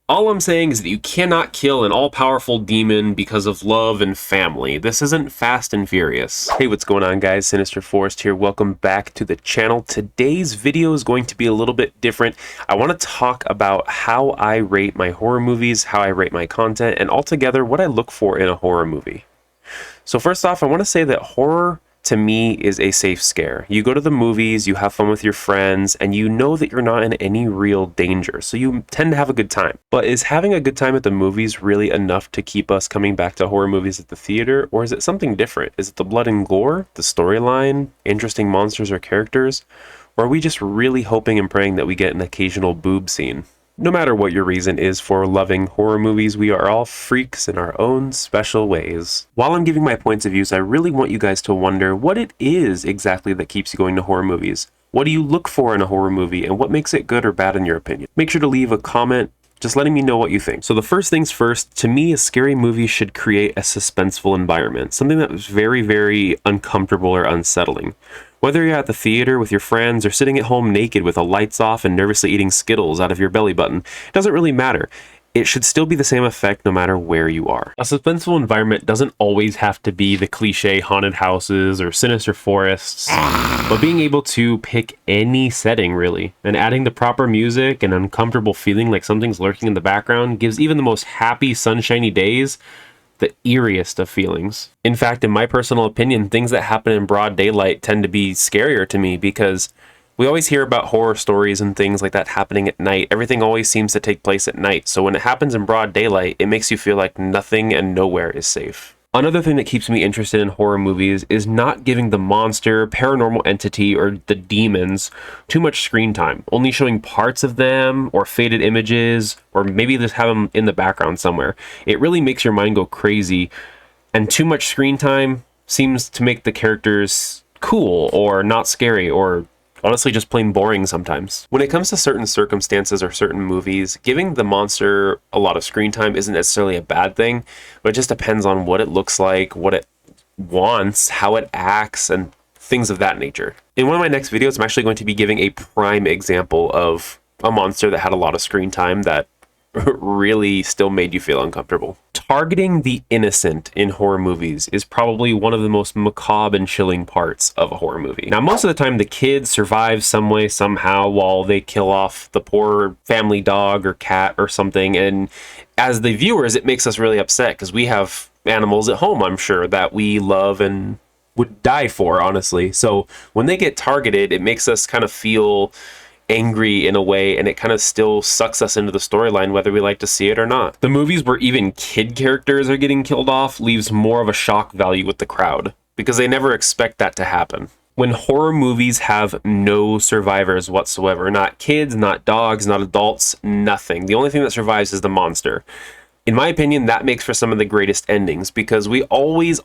All I'm saying is that you cannot kill an all-powerful demon because of love and family. This isn't Fast and Furious. Hey, what's going on, guys? Sinister.forest here. Welcome back to the channel. Today's video is going to be a little bit different. I want to talk about how I rate my horror movies, how I rate my content, and altogether what I look for in a horror movie. So first off, I want to say that horror to me is a safe scare. You go to the movies, you have fun with your friends, and you know that you're not in any real danger, so you tend to have a good time. But is having a good time at the movies really enough to keep us coming back to horror movies at the theater, or is it something different? Is it the blood and gore, the storyline, interesting monsters or characters, or are we just really hoping and praying that we get an occasional boob scene? No matter what your reason is for loving horror movies, we are all freaks in our own special ways. While I'm giving my points of views, I really want you guys to wonder what it is exactly that keeps you going to horror movies. What do you look for in a horror movie, and what makes it good or bad in your opinion? Make sure to leave a comment just letting me know what you think. So the first things first, to me, a scary movie should create a suspenseful environment, something that was very, very uncomfortable or unsettling. Whether you're at the theater with your friends or sitting at home naked with the lights off and nervously eating Skittles out of your belly button, it doesn't really matter. It should still be the same effect no matter where you are. A suspenseful environment doesn't always have to be the cliche haunted houses or sinister forests, but being able to pick any setting really, and adding the proper music and uncomfortable feeling like something's lurking in the background gives even the most happy sunshiny days the eeriest of feelings. In fact, in my personal opinion, things that happen in broad daylight tend to be scarier to me because we always hear about horror stories and things like that happening at night. Everything always seems to take place at night. So when it happens in broad daylight, it makes you feel like nothing and nowhere is safe. Another thing that keeps me interested in horror movies is not giving the monster, paranormal entity, or the demons too much screen time, only showing parts of them or faded images, or maybe just have them in the background somewhere. It really makes your mind go crazy, and too much screen time seems to make the characters cool or not scary or honestly just plain boring sometimes. When it comes to certain circumstances or certain movies, giving the monster a lot of screen time isn't necessarily a bad thing, but it just depends on what it looks like, what it wants, how it acts, and things of that nature. In one of my next videos, I'm actually going to be giving a prime example of a monster that had a lot of screen time that really still made you feel uncomfortable. Targeting the innocent in horror movies is probably one of the most macabre and chilling parts of a horror movie. Now, most of the time, the kids survive some way, somehow, while they kill off the poor family dog or cat or something, and as the viewers, it makes us really upset because we have animals at home, I'm sure, that we love and would die for, honestly. So when they get targeted, it makes us kind of feel angry in a way, and it kind of still sucks us into the storyline whether we like to see it or not. The movies where even kid characters are getting killed off leaves more of a shock value with the crowd because they never expect that to happen. When horror movies have no survivors whatsoever, not kids, not dogs, not adults, nothing. The only thing that survives is the monster. In my opinion, that makes for some of the greatest endings because we always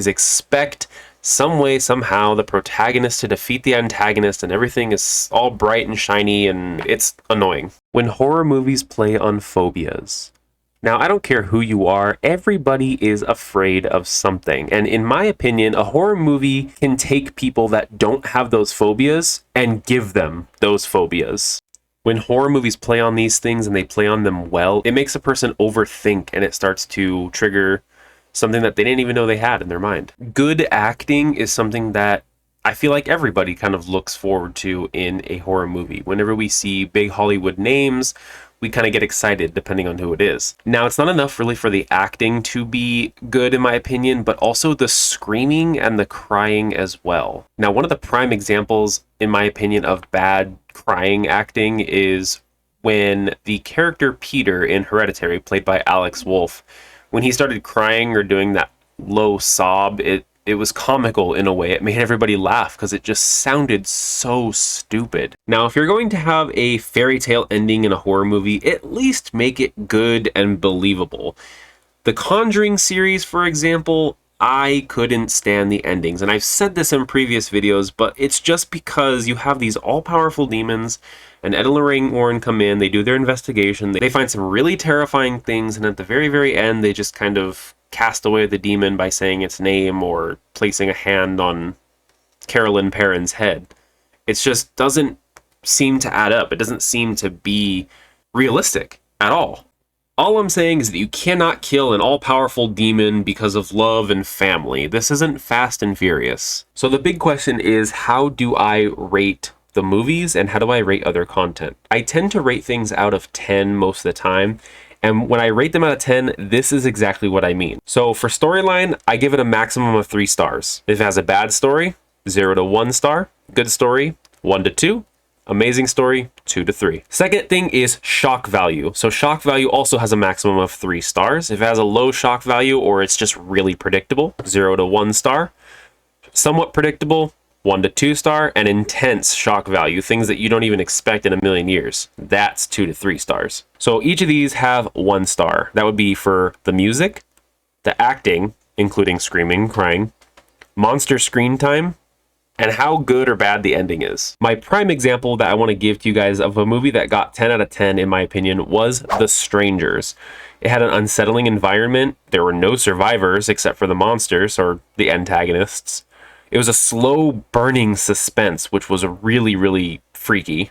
expect some way, somehow, the protagonist to defeat the antagonist and everything is all bright and shiny and it's annoying. When horror movies play on phobias. Now, I don't care who you are, everybody is afraid of something. And in my opinion, a horror movie can take people that don't have those phobias and give them those phobias. When horror movies play on these things and they play on them well, it makes a person overthink and it starts to trigger something that they didn't even know they had in their mind. Good acting is something that I feel like everybody kind of looks forward to in a horror movie. Whenever we see big Hollywood names, we kind of get excited depending on who it is. Now, it's not enough really for the acting to be good in my opinion, but also the screaming and the crying as well. Now, one of the prime examples in my opinion of bad crying acting is when the character Peter in Hereditary, played by Alex Wolff, when he started crying or doing that low sob, it was comical in a way. It made everybody laugh because it just sounded so stupid. Now, if you're going to have a fairy tale ending in a horror movie, at least make it good and believable. The Conjuring series, for example, I couldn't stand the endings. And I've said this in previous videos, but it's just because you have these all-powerful demons and Ed and Lorraine Warren come in, they do their investigation, they find some really terrifying things, and at the very, very end, they just kind of cast away the demon by saying its name or placing a hand on Carolyn Perrin's head. It just doesn't seem to add up. It doesn't seem to be realistic. at all. All I'm saying is that you cannot kill an all-powerful demon because of love and family. This isn't Fast and Furious. So the big question is, how do I rate the movies and how do I rate other content? I tend to rate things out of 10 most of the time. And when I rate them out of 10, this is exactly what I mean. So for storyline, I give it a maximum of 3 stars. If it has a bad story, 0 to 1 star. Good story, 1 to 2. Amazing story, 2 to 3. Second thing is shock value. So shock value also has a maximum of 3 stars. If it has a low shock value or it's just really predictable, 0 to 1 star. Somewhat predictable, 1 to 2 star. And intense shock value, things that you don't even expect in a million years. That's 2 to 3 stars. So each of these have 1 star. That would be for the music, the acting, including screaming, crying, monster screen time, and how good or bad the ending is. My prime example that I want to give to you guys of a movie that got 10 out of 10 in my opinion was The Strangers. It had an unsettling environment. There were no survivors except for the monsters or the antagonists. It was a slow burning suspense, which was really, really freaky.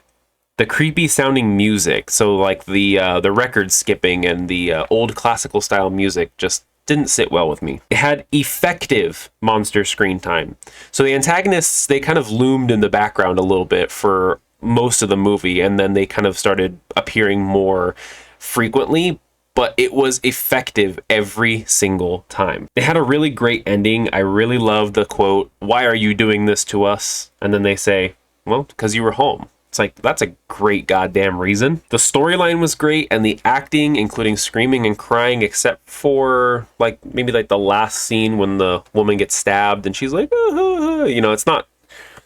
The creepy sounding music, so like the record skipping and the old classical style music just didn't sit well with me. It had effective monster screen time. So the antagonists, they kind of loomed in the background a little bit for most of the movie, and then they kind of started appearing more frequently, but it was effective every single time. It had a really great ending. I really loved the quote, "Why are you doing this to us?" And then they say, "Well, because you were home." It's like, that's a great goddamn reason. The storyline was great, and the acting, including screaming and crying, except for like maybe like the last scene when the woman gets stabbed and she's like, you know, it's not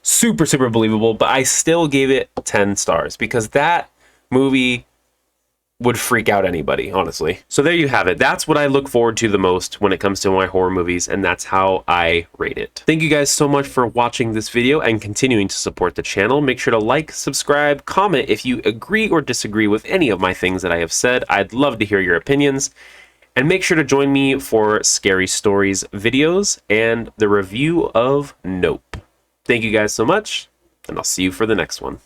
super, super believable, but I still gave it 10 stars because that movie would freak out anybody, honestly. So there you have it. That's what I look forward to the most when it comes to my horror movies, and that's how I rate it. Thank you guys so much for watching this video and continuing to support the channel. Make sure to like, subscribe, comment if you agree or disagree with any of my things that I have said. I'd love to hear your opinions. And make sure to join me for Scary Stories videos and the review of Nope. Thank you guys so much, and I'll see you for the next one.